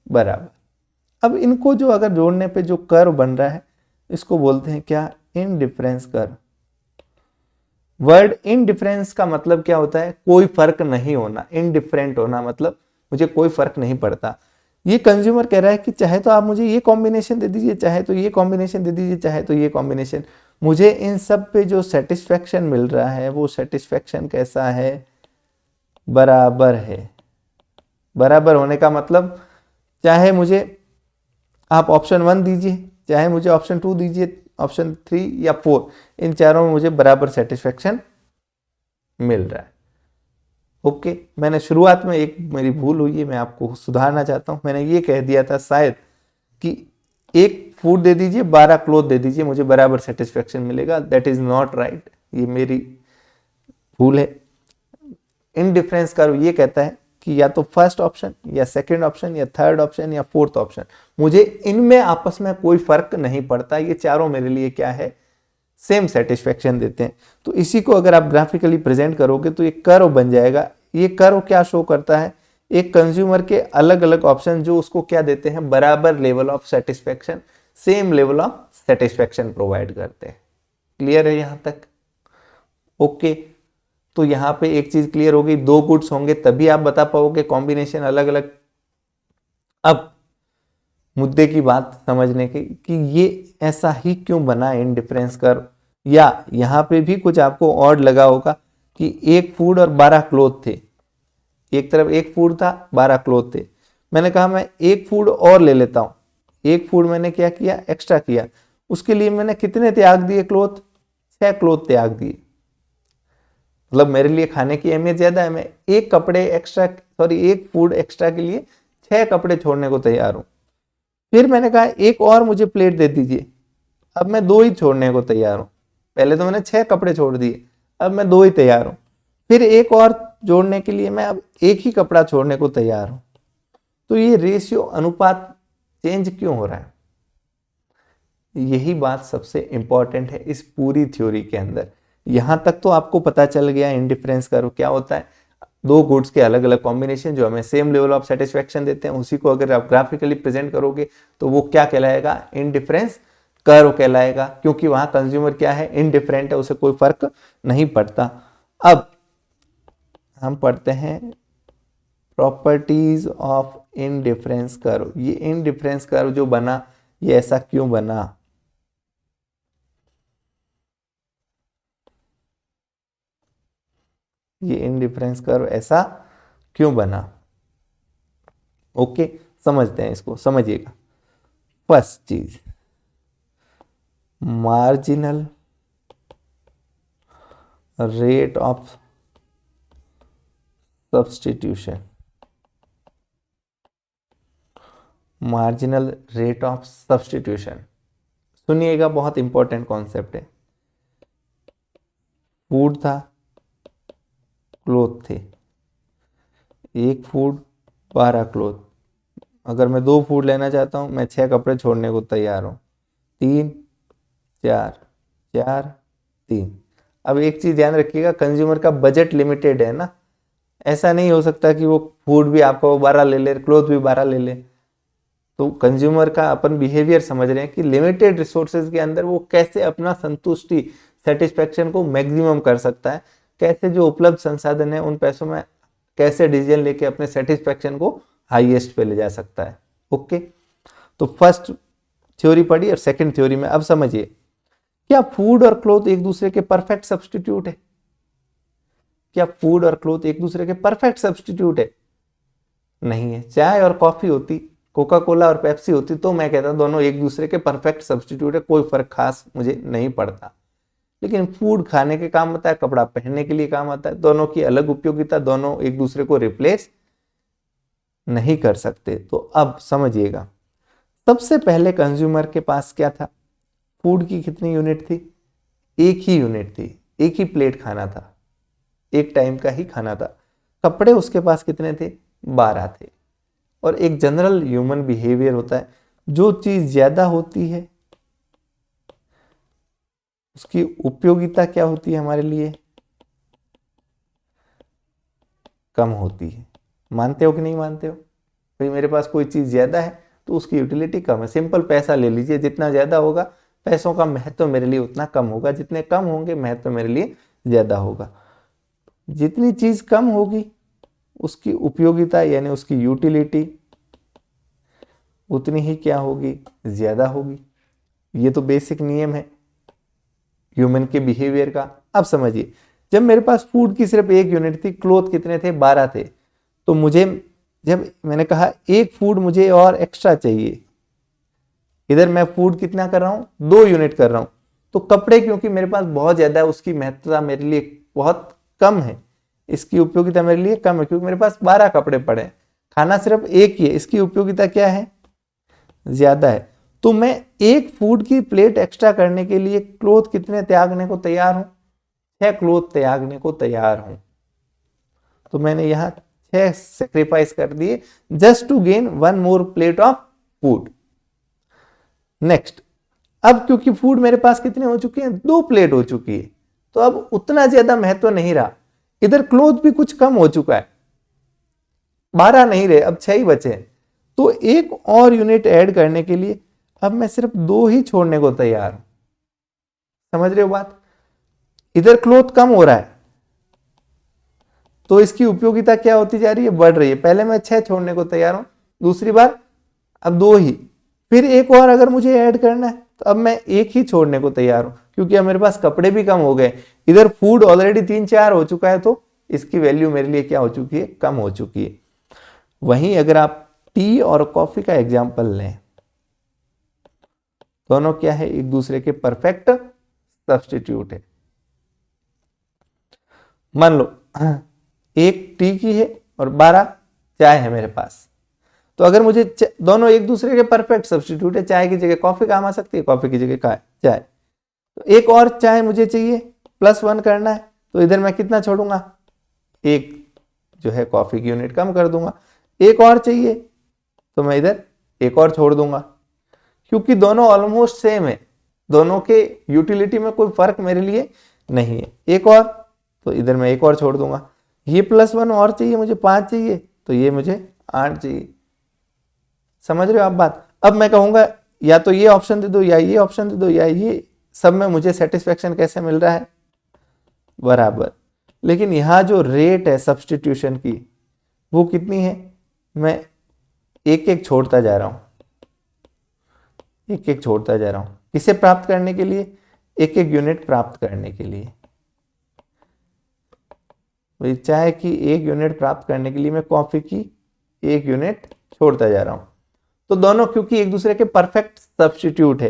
बराबर। अब इनको जो अगर जोड़ने पे जो कर्व बन रहा है, इसको बोलते हैं क्या, इंडिफरेंस कर्व। वर्ड इनडिफरेंस का मतलब क्या होता है, कोई फर्क नहीं होना, इनडिफरेंट होना मतलब मुझे कोई फर्क नहीं पड़ता। ये कंज्यूमर कह रहा है कि चाहे तो आप मुझे ये कॉम्बिनेशन दे दीजिए, चाहे तो ये कॉम्बिनेशन दे दीजिए, चाहे तो ये कॉम्बिनेशन, मुझे इन सब पे जो सेटिस्फेक्शन मिल रहा है वो सेटिस्फेक्शन कैसा है, बराबर है। बराबर होने का मतलब चाहे मुझे आप ऑप्शन 1 दीजिए, चाहे मुझे ऑप्शन 2 दीजिए, ऑप्शन 3 या 4, इन चारों में मुझे बराबर सेटिस्फेक्शन मिल रहा है। ओके, मैंने शुरुआत में एक मेरी भूल हुई है, मैं आपको सुधारना चाहता हूं। मैंने ये कह दिया था शायद कि एक फूड दे दीजिए, 12 क्लोथ दे दीजिए, मुझे बराबर सेटिस्फेक्शन मिलेगा। दैट इज नॉट राइट, ये मेरी भूल है। इनडिफरेंस कर्व ये कहता है कि या तो फर्स्ट ऑप्शन या सेकंड ऑप्शन या थर्ड ऑप्शन या फोर्थ ऑप्शन, मुझे इनमें आपस में कोई फर्क नहीं पड़ता, ये चारों मेरे लिए क्या है, सेम सेटिस्फेक्शन देते हैं। तो इसी को अगर आप ग्राफिकली प्रेजेंट करोगे तो ये कर्व बन जाएगा। ये कर्व क्या शो करता है, एक कंज्यूमर के अलग अलग ऑप्शन जो उसको क्या देते हैं, बराबर level of satisfaction, same level of satisfaction provide करते हैं। क्लियर है यहां तक? ओके, तो यहां पे एक चीज क्लियर हो गई, दो गुड्स होंगे तभी आप बता पाओगे कॉम्बिनेशन अलग अलग। अब मुद्दे की बात समझने की कि ये ऐसा ही क्यों बना इनडिफरेंस कर्व, या यहां पे भी कुछ आपको ऑड लगा होगा कि एक फूड और 12 क्लोथ थे, एक तरफ एक फूड था 12 क्लोथ थे। मैंने कहा मैं एक फूड और ले लेता हूं, एक फूड मैंने क्या किया, एक्स्ट्रा किया, उसके लिए मैंने कितने त्याग दिए क्लोथ, 6 क्लोथ त्याग दिए। मतलब मेरे लिए खाने की अहमियत ज्यादा है, मैं एक कपड़े एक्स्ट्रा, सॉरी एक फूड एक्स्ट्रा के लिए 6 कपड़े छोड़ने को तैयार हूं। फिर मैंने कहा एक और मुझे प्लेट दे दीजिए, अब मैं 2 ही छोड़ने को तैयार हूं। पहले तो मैंने 6 कपड़े छोड़ दिए, अब मैं 2 ही तैयार हूं। फिर एक और जोड़ने के लिए मैं अब एक ही कपड़ा छोड़ने को तैयार हूं। तो ये रेशियो अनुपात चेंज क्यों हो रहा है, यही बात सबसे इंपॉर्टेंट है इस पूरी थ्योरी के अंदर। यहां तक तो आपको पता चल गया इंडिफरेंस कर्व क्या होता है, दो गुड्स के अलग अलग कॉम्बिनेशन जो हमें सेम लेवल ऑफ सेटिस्फेक्शन देते हैं, उसी को अगर आप ग्राफिकली प्रेजेंट करोगे तो वो क्या कहलाएगा, इंडिफरेंस कर्व कहलाएगा, क्योंकि वहां कंज्यूमर क्या है, इनडिफरेंट है, उसे कोई फर्क नहीं पड़ता। अब हम पढ़ते हैं प्रॉपर्टीज ऑफ इनडिफरेंस कर्व। ये इनडिफरेंस कर्व जो बना, ये ऐसा क्यों बना, ये इनडिफरेंस कर्व ऐसा क्यों बना। ओके, समझते हैं इसको, समझिएगा। फर्स्ट चीज, marginal rate of substitution, marginal rate of substitution, सुनिएगा बहुत इंपॉर्टेंट कॉन्सेप्ट है। फूड था, क्लोथ थे, एक फूड 12 क्लोथ, अगर मैं 2 फूड लेना चाहता हूं, मैं 6 कपड़े छोड़ने को तैयार हूं, 3 4 4 3। अब एक चीज ध्यान रखिएगा, कंज्यूमर का बजट लिमिटेड है ना, ऐसा नहीं हो सकता कि वो फूड भी आपको 12 ले ले, क्लोथ भी 12 ले ले। तो कंज्यूमर का अपन बिहेवियर समझ रहे हैं कि लिमिटेड रिसोर्सेज के अंदर वो कैसे अपना संतुष्टि, सेटिस्फेक्शन को मैक्सिमम कर सकता है, कैसे जो उपलब्ध संसाधन है उन पैसों में कैसे डिसीजन लेके अपने सेटिस्फेक्शन को हाईएस्ट पे ले जा सकता है। ओके, तो फर्स्ट थ्योरी पढ़ी और सेकंड थ्योरी में अब समझिए, क्या फूड और क्लोथ एक दूसरे के परफेक्ट सब्स्टिट्यूट है, क्या फूड और क्लोथ एक दूसरे के परफेक्ट सब्स्टिट्यूट है, नहीं है। चाय और कॉफी होती, कोका कोला और पेप्सी होती, तो मैं कहता दोनों एक दूसरे के परफेक्ट सब्स्टिट्यूट है, कोई फर्क खास मुझे नहीं पड़ता। लेकिन फूड खाने के काम आता है, कपड़ा पहनने के लिए काम आता है, दोनों की अलग उपयोगिता, दोनों एक दूसरे को रिप्लेस नहीं कर सकते। तो अब समझिएगा, सबसे पहले कंज्यूमर के पास क्या था, फूड की कितनी यूनिट थी, एक ही यूनिट थी, एक ही प्लेट खाना था, एक टाइम का ही खाना था। कपड़े उसके पास कितने थे, 12 थे। और एक जनरल ह्यूमन बिहेवियर होता है, जो चीज ज्यादा होती है उसकी उपयोगिता क्या होती है हमारे लिए, कम होती है। मानते हो कि नहीं मानते हो, भाई मेरे पास कोई चीज ज्यादा है तो उसकी यूटिलिटी कम है। सिंपल पैसा ले लीजिए, जितना ज्यादा होगा पैसों का महत्व मेरे लिए उतना कम होगा, जितने कम होंगे महत्व मेरे लिए ज्यादा होगा। जितनी चीज कम होगी उसकी उपयोगिता यानी उसकी यूटिलिटी उतनी ही क्या होगी, ज्यादा होगी। ये तो बेसिक नियम है ह्यूमन के बिहेवियर का। अब समझिए, जब मेरे पास फूड की सिर्फ एक यूनिट थी, क्लोथ कितने थे, 12 थे, तो मुझे जब मैंने कहा एक फूड मुझे और एक्स्ट्रा चाहिए, इधर मैं फूड कितना कर रहा हूं, 2 यूनिट कर रहा हूं। तो कपड़े क्योंकि मेरे पास बहुत ज्यादा है, उसकी महत्वता मेरे लिए बहुत कम है, इसकी उपयोगिता मेरे लिए कम है, क्योंकि मेरे पास 12 कपड़े पड़े हैं। खाना सिर्फ एक ही है, इसकी उपयोगिता क्या है, ज्यादा है। तो मैं एक फूड की प्लेट एक्स्ट्रा करने के लिए क्लोथ कितने त्यागने को तैयार हूं? 6 क्लोथ त्यागने को तैयार हूं। तो मैंने यहां 6 सेक्रीफाइस कर दिए just to gain 1 more plate of food. Next, अब क्योंकि फूड मेरे पास कितने हो चुके हैं, 2 प्लेट हो चुकी है, तो अब उतना ज्यादा महत्व नहीं रहा। इधर क्लोथ भी कुछ कम हो चुका है, 12 नहीं रहे, अब 6 ही बचे हैं। तो एक और यूनिट ऐड करने के लिए अब मैं सिर्फ 2 ही छोड़ने को तैयार हूं। समझ रहे हो बात? इधर क्लोथ कम हो रहा है तो इसकी उपयोगिता क्या होती जा रही है, बढ़ रही है। पहले मैं 6 छोड़ने को तैयार हूं, दूसरी बार अब 2 ही, फिर एक और अगर मुझे ऐड करना है तो अब मैं एक ही छोड़ने को तैयार हूं, क्योंकि अब मेरे पास कपड़े भी कम हो गए। इधर फूड ऑलरेडी 3-4 हो चुका है, तो इसकी वैल्यू मेरे लिए क्या हो चुकी है, कम हो चुकी है। वहीं अगर आप टी और कॉफी का एग्जाम्पल लें, दोनों क्या है, एक दूसरे के परफेक्ट सब्स्टिट्यूट है। मान लो एक टी की है और 12 चाय है मेरे पास, तो अगर मुझे दोनों एक दूसरे के परफेक्ट सब्स्टिट्यूट है, चाय की जगह कॉफी काम आ सकती है, कॉफी की जगह चाय, तो एक और चाय मुझे चाहिए, +1 करना है, तो इधर मैं कितना छोड़ूंगा, एक जो है कॉफी की यूनिट कम कर दूंगा। एक और चाहिए तो मैं इधर एक और छोड़ दूंगा, क्योंकि दोनों ऑलमोस्ट सेम है, दोनों के यूटिलिटी में कोई फर्क मेरे लिए नहीं है। एक और तो इधर मैं एक और छोड़ दूंगा। ये +1 और चाहिए मुझे, 5 चाहिए, तो ये मुझे 8 चाहिए। समझ रहे हो आप बात? अब मैं कहूंगा या तो ये ऑप्शन दे दो या ये ऑप्शन दे दो, या ये सब में मुझे सेटिस्फेक्शन कैसे मिल रहा है, बराबर। लेकिन यहां जो रेट है सब्स्टिट्यूशन की वो कितनी है, मैं एक एक छोड़ता जा रहा हूं, एक एक छोड़ता जा रहा हूं, किसे प्राप्त करने के लिए, एक एक यूनिट प्राप्त करने के लिए। भाई चाय की एक यूनिट प्राप्त करने के लिए मैं कॉफी की एक यूनिट छोड़ता जा रहा हूं। तो दोनों क्योंकि एक दूसरे के परफेक्ट सब्स्टिट्यूट है,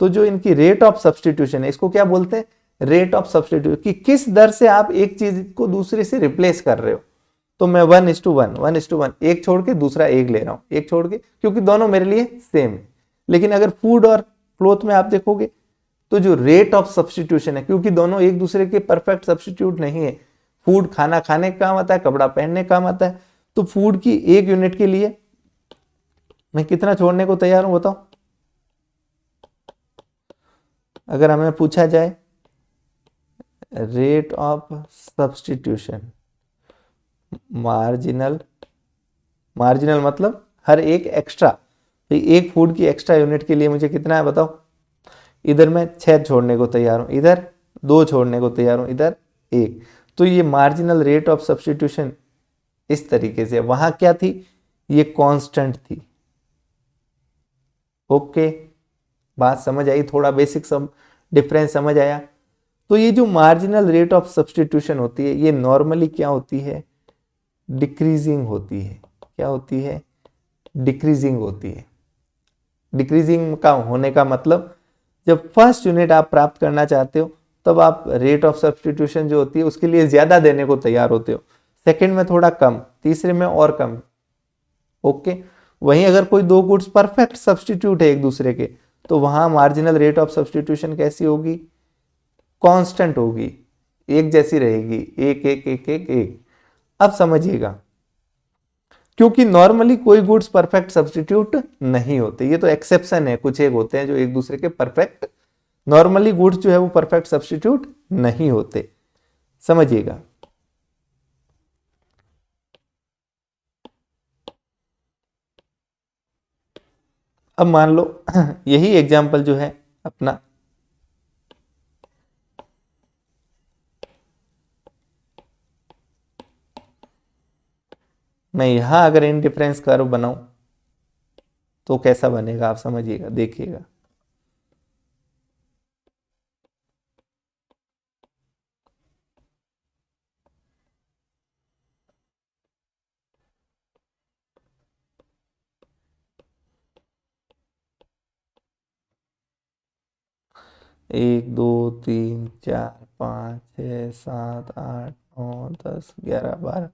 तो जो इनकी रेट ऑफ सब्स्टिट्यूशन है, इसको क्या बोलते हैं, रेट ऑफ सब्स्टिट्यूट, कि किस दर से आप एक चीज को दूसरे से रिप्लेस कर रहे हो। तो मैं 1:1 1:1, एक छोड़ के दूसरा एक ले रहा हूं, एक छोड़ के, क्योंकि दोनों मेरे लिए सेम है। लेकिन अगर फूड और क्लोथ में आप देखोगे तो जो रेट ऑफ सब्स्टिट्यूशन है, क्योंकि दोनों एक दूसरे के परफेक्ट सब्स्टिट्यूट नहीं है, फूड खाना खाने का काम आता है, कपड़ा पहनने का काम आता है, तो फूड की एक यूनिट के लिए मैं कितना छोड़ने को तैयार हूं, बताओ। अगर हमें पूछा जाए rate of substitution, marginal, marginal मतलब हर एक एक्स्ट्रा, तो एक फूड की एक्स्ट्रा यूनिट के लिए मुझे कितना है बताओ। इधर मैं 6 छोड़ने को तैयार हूं, इधर 2 छोड़ने को तैयार हूं, इधर 1। तो ये मार्जिनल रेट ऑफ सब्स्टिट्यूशन इस तरीके से, वहां क्या थी, ये कांस्टेंट थी। ओके, बात समझ आई, थोड़ा बेसिक सब डिफरेंस समझ आया। तो ये जो मार्जिनल रेट ऑफ सब्स्टिट्यूशन होती है, ये नॉर्मली क्या होती है, डिक्रीजिंग होती है। क्या होती है, डिक्रीजिंग होती है। डिक्रीजिंग का होने का मतलब, जब फर्स्ट यूनिट आप प्राप्त करना चाहते हो तब आप रेट ऑफ सब्स्टिट्यूशन जो होती है उसके लिए ज्यादा देने को तैयार होते हो, सेकंड में थोड़ा कम, तीसरे में और कम। ओके, वहीं अगर कोई 2 गुड्स परफेक्ट सब्स्टिट्यूट है एक दूसरे के, तो वहां मार्जिनल रेट ऑफ सब्स्टिट्यूशन कैसी होगी, कांस्टेंट होगी, एक जैसी रहेगी, एक एक एक एक एक। अब समझिएगा, क्योंकि नॉर्मली कोई गुड्स परफेक्ट सब्स्टिट्यूट नहीं होते, ये तो एक्सेप्शन है, कुछ एक होते हैं जो एक दूसरे के परफेक्ट, नॉर्मली गुड्स जो है वो परफेक्ट सब्स्टिट्यूट नहीं होते, समझिएगा। अब मान लो यही एग्जाम्पल जो है अपना, मैं यहां अगर इंडिफरेंस कर्व बनाऊं तो कैसा बनेगा, आप समझिएगा, देखिएगा। एक, दो, 3, 4, 5, 6, 7, 8, 9, 10, 11, 12,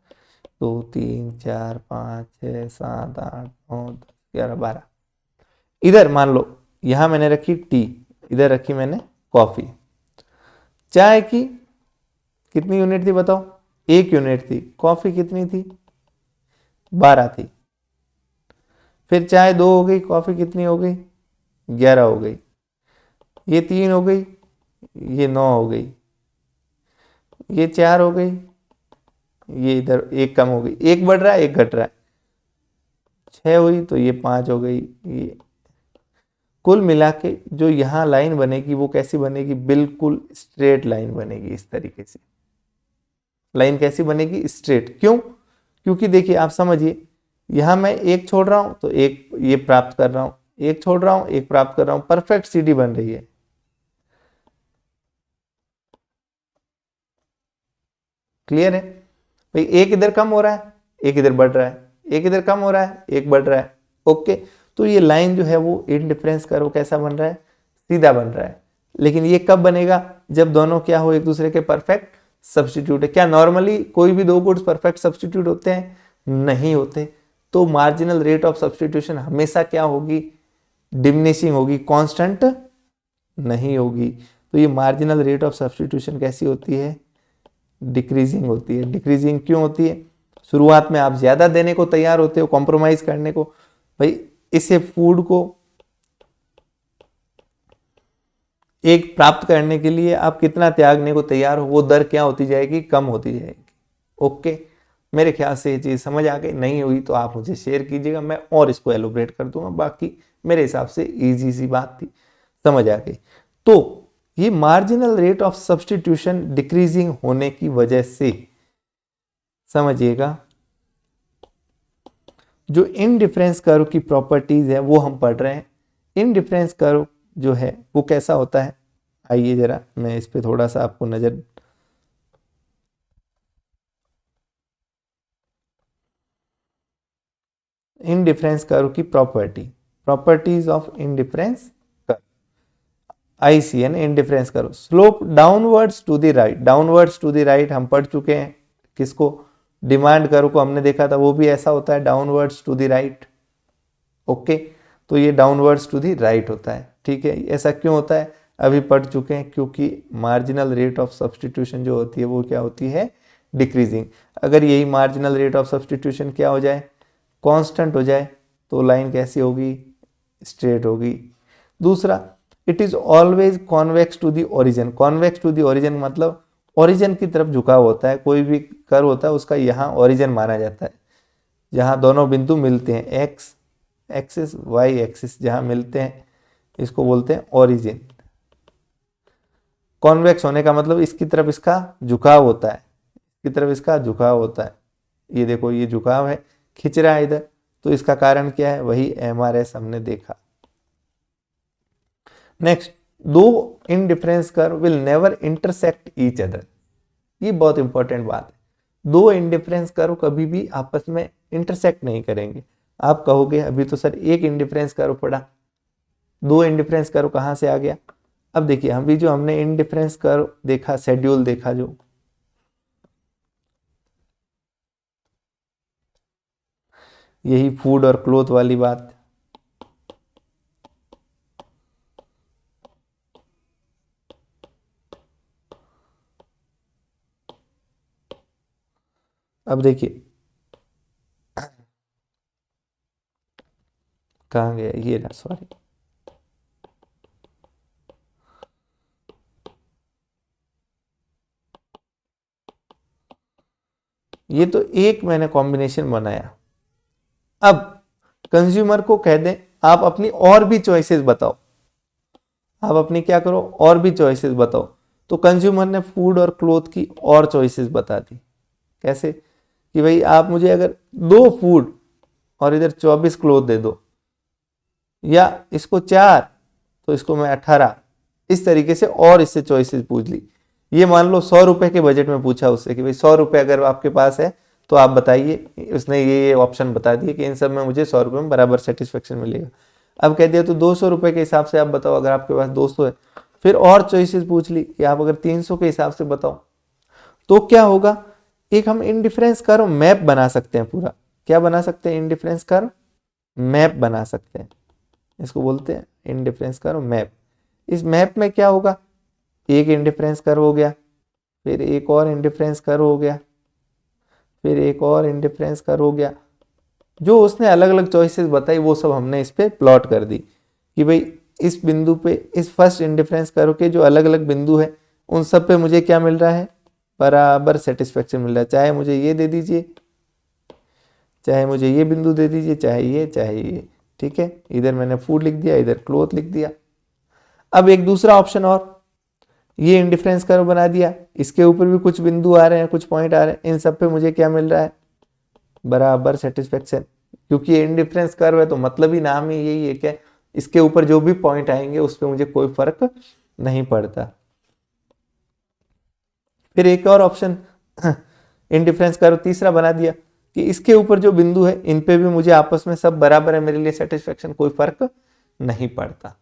2, 3, 4, 5, 6, 7, 8, 9, 10, 11, 12। इधर मान लो यहां मैंने रखी टी, इधर रखी मैंने कॉफी। चाय की कितनी यूनिट थी बताओ? 1 यूनिट थी। कॉफी कितनी थी? 12 थी। फिर चाय 2 हो गई, कॉफी कितनी हो गई? 11 हो गई। ये 3 हो गई, ये 9 हो गई, ये 4 हो गई, ये इधर 1 कम हो गई, 1 बढ़ रहा है 1 घट रहा है, 6 हुई तो ये 5 हो गई। ये कुल मिला के जो यहाँ लाइन बनेगी वो कैसी बनेगी? बिल्कुल स्ट्रेट लाइन बनेगी। इस तरीके से लाइन कैसी बनेगी? स्ट्रेट। क्यों? क्योंकि देखिए आप समझिए, यहां मैं 1 छोड़ रहा हूं तो 1 ये प्राप्त कर रहा हूं, 1 छोड़ रहा हूं 1 प्राप्त कर रहा हूं, परफेक्ट सीडी बन रही है। क्लियर है भाई? 1 इधर कम हो रहा है, 1 इधर बढ़ रहा है, 1 इधर कम हो रहा है, 1 बढ़ रहा है। ओके, तो ये लाइन जो है वो इंडिफरेंस कर्व कैसा बन रहा है? सीधा बन रहा है। लेकिन ये कब बनेगा? जब दोनों क्या हो? एक दूसरे के परफेक्ट सब्स्टिट्यूट है। क्या नॉर्मली कोई भी 2 गुड्स परफेक्ट सब्स्टिट्यूट होते हैं? नहीं होते। तो मार्जिनल रेट ऑफ सब्स्टिट्यूशन हमेशा क्या होगी? डिमिनिशिंग होगी, कांस्टेंट नहीं होगी। तो ये मार्जिनल रेट ऑफ सब्स्टिट्यूशन कैसी होती है? डिक्रीजिंग होती है। डिक्रीजिंग क्यों होती है? शुरुआत में आप ज्यादा देने को तैयार होते हो, कॉम्प्रोमाइज करने को। भाई इसे फूड को एक प्राप्त करने के लिए आप कितना त्यागने को तैयार हो, वो दर क्या होती जाएगी? कम होती जाएगी। ओके, मेरे ख्याल से ये चीज समझ आ गई। नहीं हुई तो आप मुझे शेयर कीजिएगा, मैं और इसको एलोब्रेट कर दूंगा। बाकी मेरे हिसाब से इजी सी बात थी, समझ आ गई। तो ये marginal rate of substitution decreasing होने की वजह से समझिएगा, जो इनडिफरेंस कर्व की प्रॉपर्टीज है वो हम पढ़ रहे हैं। इनडिफरेंस कर्व जो है वो कैसा होता है? आइए जरा मैं इस पे थोड़ा सा आपको नजर, इनडिफरेंस कर्व की properties of indifference curve. ICN indifference curve, slope downwards to the right. Downwards to the right हम पढ़ चुके हैं। किसको? डिमांड कर्व को हमने देखा था, वो भी ऐसा होता है, downwards to the right. Okay, तो ये डाउनवर्ड्स टू द राइट होता है। ठीक है, ऐसा क्यों होता है? अभी पढ़ चुके हैं, क्योंकि मार्जिनल रेट ऑफ सब्स्टिट्यूशन जो होती है वो क्या होती है? डिक्रीजिंग। अगर यही मार्जिनल रेट ऑफ सब्स्टिट्यूशन क्या हो जाए? कांस्टेंट हो जाए, तो लाइन कैसी होगी? स्ट्रेट होगी। दूसरा, it is always convex to the origin. Convex to the origin मतलब ओरिजिन की तरफ झुकाव होता है। कोई भी कर्व होता है उसका यहाँ ओरिजिन माना जाता है, जहाँ दोनों बिंदु मिलते हैं, एक्स एक्सिस वाई एक्सिस जहाँ मिलते हैं, इसको बोलते हैं ओरिजिन। कॉन्वेक्स होने का मतलब इसकी तरफ इसका झुकाव होता है, इसकी तरफ इसका झुकाव होता है। ये देखो, ये झुकाव है, खिंच रहा है इधर, तो इसका कारण क्या है? वही MRS हमने देखा। नेक्स्ट, दो indifference curve will never intersect each other. ये बहुत इंपॉर्टेंट बात है। दो इनडिफरेंस कर्व कभी भी आपस में इंटरसेक्ट नहीं करेंगे। आप कहोगे अभी तो सर एक इनडिफरेंस कर्व पढ़ा, दो इनडिफरेंस कर्व कहां से आ गया? अब देखिए, अभी जो हमने इनडिफरेंस कर्व देखा, शेड्यूल देखा, जो यही फूड और क्लोथ वाली बात, अब देखिए कहाँ गया ये ना, सॉरी, ये तो एक मैंने कॉम्बिनेशन बनाया। अब कंज्यूमर को कह दें आप अपनी और भी चॉइसेस बताओ, आप अपनी क्या करो, और भी चॉइसेस बताओ। तो कंज्यूमर ने फूड और क्लोथ की और चॉइसेस बता दी। कैसे? कि भाई आप मुझे अगर 2 फूड और इधर 24 क्लोथ दे दो, या इसको 4 तो इसको मैं 18, इस तरीके से और इससे चॉइसेस पूछ ली। ये मान लो 100 रुपए के बजट में पूछा उससे कि भाई 100 रुपए अगर आपके पास है तो आप बताइए। उसने ये ऑप्शन बता दिए कि इन सब में मुझे 100 रुपए में बराबर सेटिस्फेक्शन मिलेगा। अब कह दिया तो 200 रुपए के हिसाब से आप बताओ, अगर आपके पास 200 है। फिर और चॉइसेस पूछ ली कि आप अगर 300 के हिसाब से बताओ। तो क्या होगा? एक हम इनडिफरेंस कर्व मैप बना सकते हैं पूरा। क्या बना सकते हैं? इनडिफरेंस कर्व मैप बना सकते हैं। इसको बोलते हैं इंडिफरेंस कर्व मैप। इस मैप में क्या होगा, एक इंडिफरेंस कर्व हो गया, फिर एक और इंडिफरेंस कर्व हो गया, फिर एक और इंडिफरेंस कर्व हो गया। जो उसने अलग अलग चॉइसेस बताई वो सब हमने इस पे प्लॉट कर दी कि भाई इस बिंदु पे, इस फर्स्ट इंडिफरेंस कर्व के जो अलग अलग बिंदु है उन सब पे मुझे क्या मिल रहा है, बराबर सेटिस्फेक्शन मिल रहा है। चाहे मुझे ये दे दीजिए, चाहे मुझे ये बिंदु दे दीजिए, चाहे ये, ठीक है। इधर मैंने फूड लिख दिया, इधर क्लोथ लिख दिया। अब एक दूसरा ऑप्शन और, ये इंडिफरेंस कर्व बना दिया, इसके ऊपर भी कुछ बिंदु आ रहे हैं, कुछ पॉइंट आ रहे हैं, इन सब पे मुझे क्या मिल रहा है, बराबर सेटिस्फेक्शन। क्योंकि ये इंडिफरेंस कर्व है तो मतलब ही नाम ही यही है क्या, इसके ऊपर जो भी पॉइंट आएंगे उस पर मुझे कोई फर्क नहीं पड़ता। फिर एक और ऑप्शन इंडिफरेंस कर्व तीसरा बना दिया कि इसके ऊपर जो बिंदु है इन पे भी मुझे आपस में सब बराबर है, मेरे लिए सेटिस्फेक्शन, कोई फर्क नहीं पड़ता।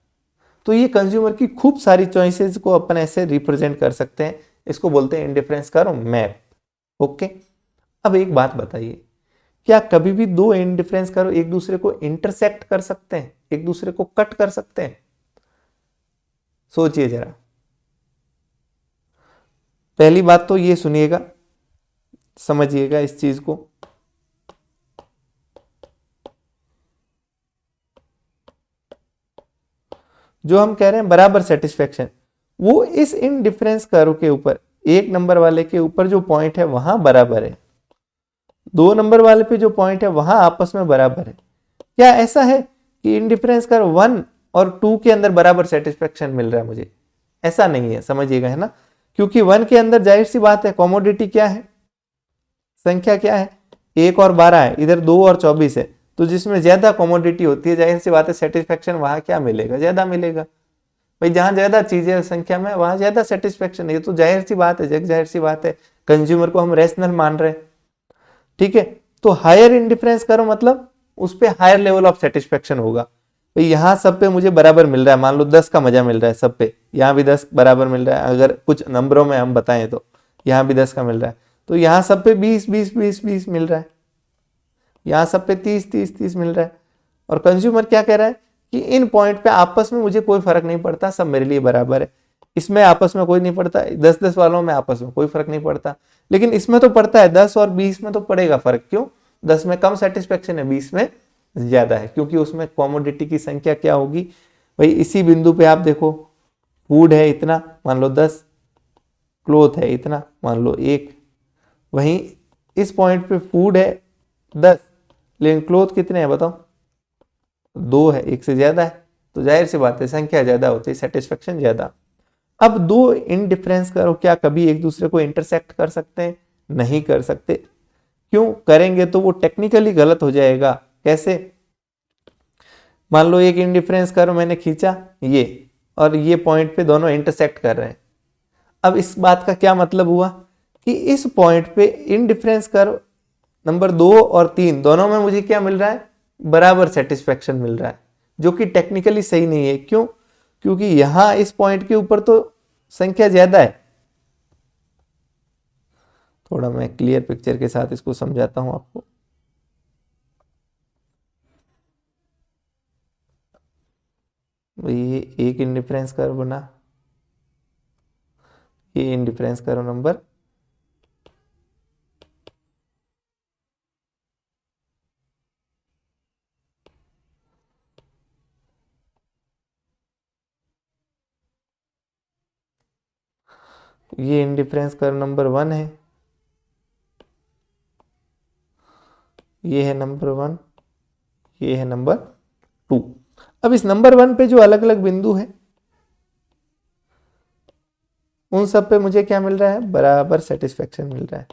तो ये कंज्यूमर की खूब सारी चॉइसेस को अपन ऐसे रिप्रेजेंट कर सकते हैं, इसको बोलते हैं इंडिफरेंस कर्व मैप। ओके, अब एक बात बताइए, क्या कभी भी दो इंडिफरेंस कर्व एक दूसरे को इंटरसेक्ट कर सकते हैं, एक दूसरे को कट कर सकते हैं? सोचिए जरा। पहली बात तो ये सुनिएगा, समझिएगा इस चीज को, जो हम कह रहे हैं बराबर सेटिस्फेक्शन, वो इस इंडिफरेंस कर्व के ऊपर, एक नंबर वाले के ऊपर जो पॉइंट है वहां बराबर है, दो नंबर वाले पे जो पॉइंट है वहां आपस में बराबर है। क्या ऐसा है कि इंडिफरेंस कर्व 1 और 2 के अंदर बराबर सेटिस्फेक्शन मिल रहा है मुझे? ऐसा नहीं है, समझिएगा, है ना। क्योंकि 1 के अंदर जाहिर सी बात है कॉमोडिटी क्या है, संख्या क्या है, 1 और 12 है, इधर 2 और 24 है। तो जिसमें ज्यादा कॉमोडिटी होती है जाहिर सी बात है सेटिस्फेक्शन वहां क्या मिलेगा, ज्यादा मिलेगा। भाई जहां ज्यादा चीजें संख्या में वहां ज्यादा सेटिस्फेक्शन है, ये तो जाहिर सी बात है, जग जाहिर सी बात है। कंज्यूमर को हम रेशनल मान रहे हैं, ठीक है। तो हायर इंडिफरेंस करो मतलब उस पर हायर लेवल ऑफ सेटिस्फेक्शन होगा। तो यहाँ सब पे मुझे बराबर मिल रहा है, मान लो 10 का मजा मिल रहा है सब पे, यहाँ भी 10 बराबर मिल रहा है, अगर कुछ नंबरों में हम बताएं तो यहाँ भी 10 का मिल रहा है, तो यहाँ सब पे 20 मिल रहा है, यहाँ सब पे 30 मिल रहा है। और कंज्यूमर क्या कह रहा है कि इन पॉइंट पे आपस में मुझे कोई फर्क नहीं पड़ता, सब मेरे लिए बराबर है। इसमें आपस में कोई नहीं पड़ता, 10 वालों में आपस में कोई फर्क नहीं पड़ता, लेकिन इसमें तो पड़ता है, 10 और 20 में तो पड़ेगा फर्क। क्यों? 10 में कम सेटिस्फेक्शन है, 20 में ज्यादा है, क्योंकि उसमें कॉमोडिटी की संख्या क्या होगी भाई। इसी बिंदु पे आप देखो, फूड है इतना, मान लो 10, क्लोथ है इतना, मान लो 1। वहीं इस पॉइंट पे फूड है 10, लेकिन क्लोथ कितने हैं बताओ, 2 है, 1 से ज्यादा है। तो जाहिर सी बात है संख्या ज्यादा होती है, सेटिस्फेक्शन ज्यादा। अब दो इंडिफरेंस करो, क्या कभी एक दूसरे को इंटरसेक्ट कर सकते हैं? नहीं कर सकते। क्यों? करेंगे तो वो टेक्निकली गलत हो जाएगा। कैसे? मान लो एक इंडिफरेंस करो मैंने खींचा ये, और ये पॉइंट पे दोनों इंटरसेक्ट कर रहे हैं। अब इस बात का क्या मतलब हुआ कि इस पॉइंट पे इंडिफरेंस कर्व नंबर 2 और 3 दोनों में मुझे क्या मिल रहा है, बराबर सेटिस्फेक्शन मिल रहा है, जो कि टेक्निकली सही नहीं है। क्यों? क्योंकि यहां इस पॉइंट के ऊपर तो संख्या ज्यादा है। थोड़ा मैं क्लियर पिक्चर के साथ इसको समझाता हूं आपको। ये एक इंडिफरेंस कर्व बना, ये इंडिफरेंस कर्व नंबर ये इंडिफरेंस कर्व नंबर 1 है, ये है नंबर 1, ये है नंबर 2। अब इस नंबर 1 पे जो अलग अलग बिंदु है उन सब पे मुझे क्या मिल रहा है, बराबर सेटिस्फेक्शन मिल रहा है।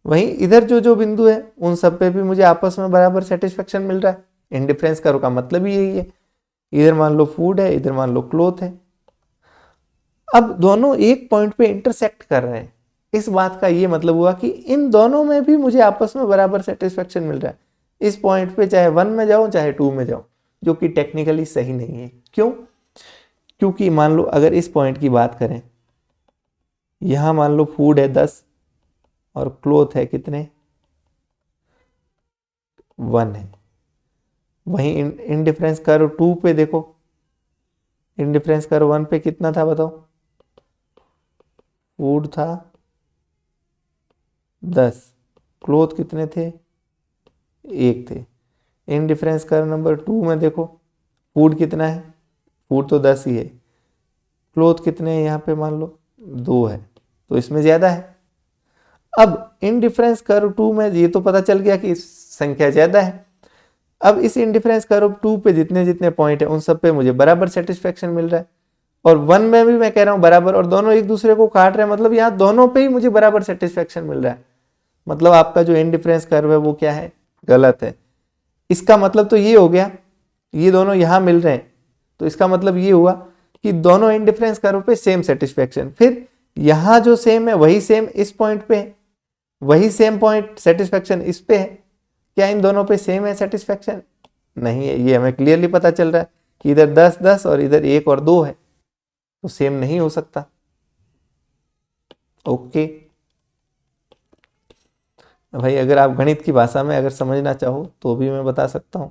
वहीं इधर जो जो बिंदु है उन सब पे भी मुझे आपस में बराबर सेटिस्फेक्शन मिल रहा है। इंडिफरेंस कर्व का मतलब ही यही है। इधर मान लो फूड है, इधर मान लो क्लोथ है। अब दोनों एक पॉइंट पे इंटरसेक्ट कर रहे हैं, इस बात का ये मतलब हुआ कि इन दोनों में भी मुझे आपस में बराबर सेटिस्फेक्शन मिल रहा है। इस पॉइंट पे चाहे 1 में जाओ चाहे 2 में जाओ, जो कि टेक्निकली सही नहीं है। क्यों? क्योंकि मान लो अगर इस पॉइंट की बात करें, यहां मान लो फूड है 10 और क्लोथ है कितने, 1 है। वहीं इंडिफरेंस कर्व 2 पे देखो, इंडिफरेंस कर्व 1 पे कितना था बताओ, फूड था 10, क्लोथ कितने थे, 1 थे। इंडिफरेंस कर्व नंबर 2 में देखो फूड कितना है, फूड तो 10 ही है, क्लोथ कितने हैं यहाँ पे मान लो 2 है, तो इसमें ज्यादा है। अब इंडिफरेंस कर्व 2 में ये तो पता चल गया कि संख्या ज्यादा है। अब इस इंडिफरेंस कर्व 2 पे जितने जितने पॉइंट है उन सब पे मुझे बराबर सेटिस्फेक्शन मिल रहा है, और 1 में भी मैं कह रहा हूं बराबर, और दोनों एक दूसरे को काट रहे हैं, मतलब यहाँ दोनों पे ही मुझे बराबर सेटिस्फेक्शन मिल रहा है। मतलब आपका जो इंडिफरेंस कर्व है वो क्या है, गलत है। इसका मतलब तो ये हो गया, ये दोनों यहां मिल रहे हैं, तो इसका मतलब ये हुआ कि दोनों इंडिफरेंस कर्व पे सेम सेटिस्फेक्शन। फिर यहां जो सेम है वही सेम इस पॉइंट पे है, वही सेम पॉइंट सेटिस्फेक्शन इस पे है। क्या इन दोनों पे सेम है सेटिस्फेक्शन? नहीं है, ये हमें क्लियरली पता चल रहा है कि इधर 10 10 और इधर 1 और 2 है, तो सेम नहीं हो सकता। ओके भाई, अगर आप गणित की भाषा में अगर समझना चाहो तो भी मैं बता सकता हूं,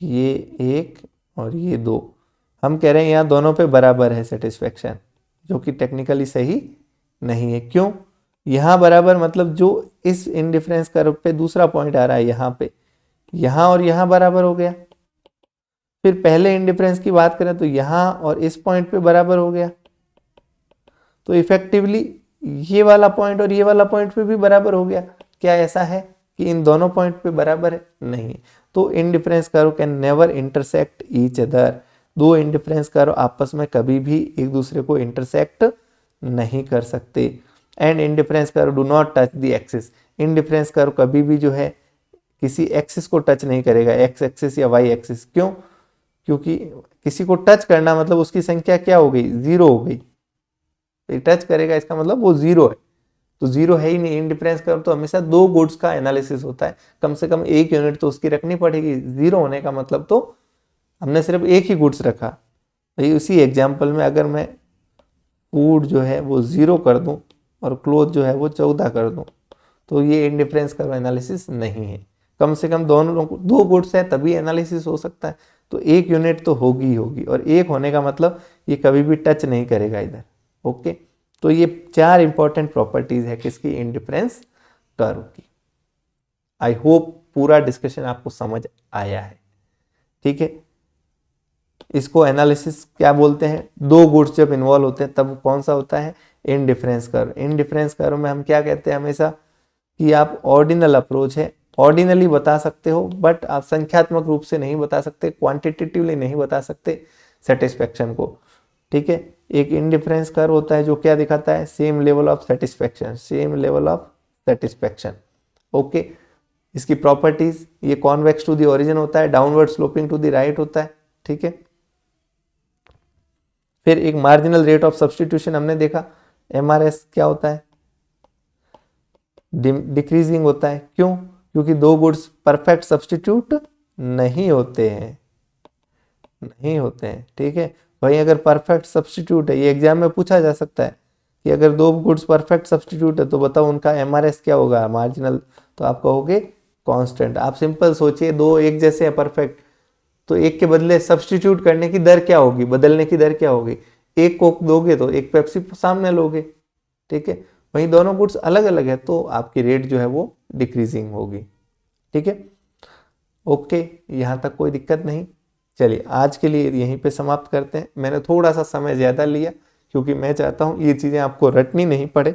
ये 1 और ये 2, हम कह रहे हैं यहाँ दोनों पे बराबर है सेटिस्फेक्शन, जो कि टेक्निकली सही नहीं है। क्यों? यहाँ बराबर मतलब जो इस इंडिफरेंस कर्व पे दूसरा पॉइंट आ रहा है यहाँ पे, यहाँ और यहाँ बराबर हो गया। फिर पहले इंडिफरेंस की बात करें तो यहाँ और इस पॉइंट पे बराबर हो गया, तो इफेक्टिवली ये वाला पॉइंट और ये वाला पॉइंट पे भी बराबर हो गया। क्या ऐसा है कि इन दोनों पॉइंट पे बराबर है? नहीं। तो indifference curve can never intersect each other, दो इंडिफरेंस कर्व आपस में कभी भी एक दूसरे को इंटरसेक्ट नहीं कर सकते। And indifference curve do not touch the axis, indifference curve कभी भी जो है किसी एक्सिस को टच नहीं करेगा, एक्स एक्सिस या वाई एक्सिस। क्यों? क्योंकि किसी को टच करना मतलब उसकी संख्या क्या हो गई, 0 हो गई। टच करेगा इसका मतलब वो 0 है, तो 0 है ही नहीं। इंडिफरेंस कर्व तो हमेशा 2 गुड्स का एनालिसिस होता है, कम से कम 1 यूनिट तो उसकी रखनी पड़ेगी। 0 होने का मतलब तो हमने सिर्फ एक ही गुड्स रखा। भाई उसी एग्जाम्पल में अगर मैं फूड जो है वो 0 कर दूं और क्लोथ जो है वो 14 कर दूं, तो ये इंडिफरेंस कर्व एनालिसिस नहीं है। कम से कम दोनों 2 गुड्स है तभी एनालिसिस हो सकता है, तो 1 यूनिट तो होगी ही होगी, और 1 होने का मतलब ये कभी भी टच नहीं करेगा इधर। ओके, तो ये 4 इंपॉर्टेंट प्रॉपर्टीज है किसकी, इंडिफरेंस कर्व की। आई होप पूरा डिस्कशन आपको समझ आया है। ठीक है, इसको एनालिसिस क्या बोलते हैं, 2 गुड्स जब इन्वॉल्व होते हैं तब कौन सा होता है, इंडिफरेंस कर्व। इंडिफरेंस कर्व में हम क्या कहते हैं हमेशा कि आप ऑर्डिनल अप्रोच है, ऑर्डिनली बता सकते हो, बट आप संख्यात्मक रूप से नहीं बता सकते, क्वांटिटेटिवली नहीं बता सकते सेटिस्फेक्शन को। ठीक है, एक इंडिफरेंस कर्व होता है जो क्या दिखाता है, same level of satisfaction, same level of satisfaction. Okay, इसकी प्रॉपर्टीज, ये कॉन्वेक्स टू द ओरिजिन होता है, downward sloping to the right होता है। ठीक है, फिर एक मार्जिनल रेट ऑफ सब्सटीट्यूशन हमने देखा, एमआरएस क्या होता है, डिक्रीजिंग होता है। क्यों? क्योंकि 2 गुड्स परफेक्ट सब्सटीट्यूट नहीं होते हैं, नहीं होते हैं। ठीक है भाई, अगर परफेक्ट सब्सटीट्यूट है, ये एग्जाम में पूछा जा सकता है कि अगर 2 गुड्स परफेक्ट सब्सटीट्यूट है तो बताओ उनका एमआरएस क्या होगा, मार्जिनल, तो आप कहोगे कांस्टेंट। आप सिंपल सोचिए, 2 एक जैसे है परफेक्ट, तो एक के बदले सब्सटीट्यूट करने की दर क्या होगी, बदलने की दर क्या होगी, एक कोक दोगे तो एक पेप्सी सामने लोगे। ठीक है, वहीं दोनों गुड्स अलग अलग है तो आपकी रेट जो है वो डिक्रीजिंग होगी। ठीक है, ओके, यहाँ तक कोई दिक्कत नहीं। चलिए आज के लिए यहीं पे समाप्त करते हैं। मैंने थोड़ा सा समय ज़्यादा लिया क्योंकि मैं चाहता हूँ ये चीज़ें आपको रटनी नहीं पड़े।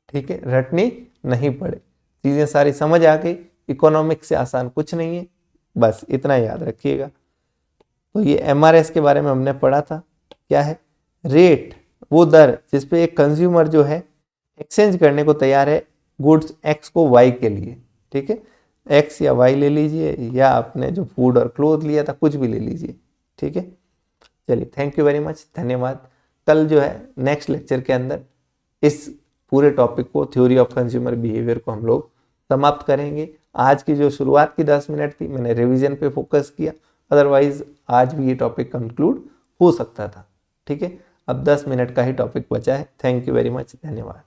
ठीक है, रटनी नहीं पड़े, चीज़ें सारी समझ आ गई। इकोनॉमिक्स से आसान कुछ नहीं है, बस इतना याद रखिएगा। तो ये एमआरएस के बारे में हमने पढ़ा था, क्या है, रेट, वो दर जिसपे एक कंज्यूमर जो है एक्सचेंज करने को तैयार है गुड्स एक्स को वाई के लिए। ठीक है, एक्स या वाई ले लीजिए, या आपने जो फूड और क्लोथ लिया था कुछ भी ले लीजिए। ठीक है, चलिए थैंक यू वेरी मच, धन्यवाद। कल जो है नेक्स्ट लेक्चर के अंदर इस पूरे टॉपिक को, थ्योरी ऑफ कंज्यूमर बिहेवियर को हम लोग समाप्त करेंगे। आज की जो शुरुआत की 10 मिनट थी मैंने रिवीजन पे फोकस किया, अदरवाइज आज भी ये टॉपिक कंक्लूड हो सकता था। ठीक है, अब 10 मिनट का ही टॉपिक बचा है। थैंक यू वेरी मच, धन्यवाद।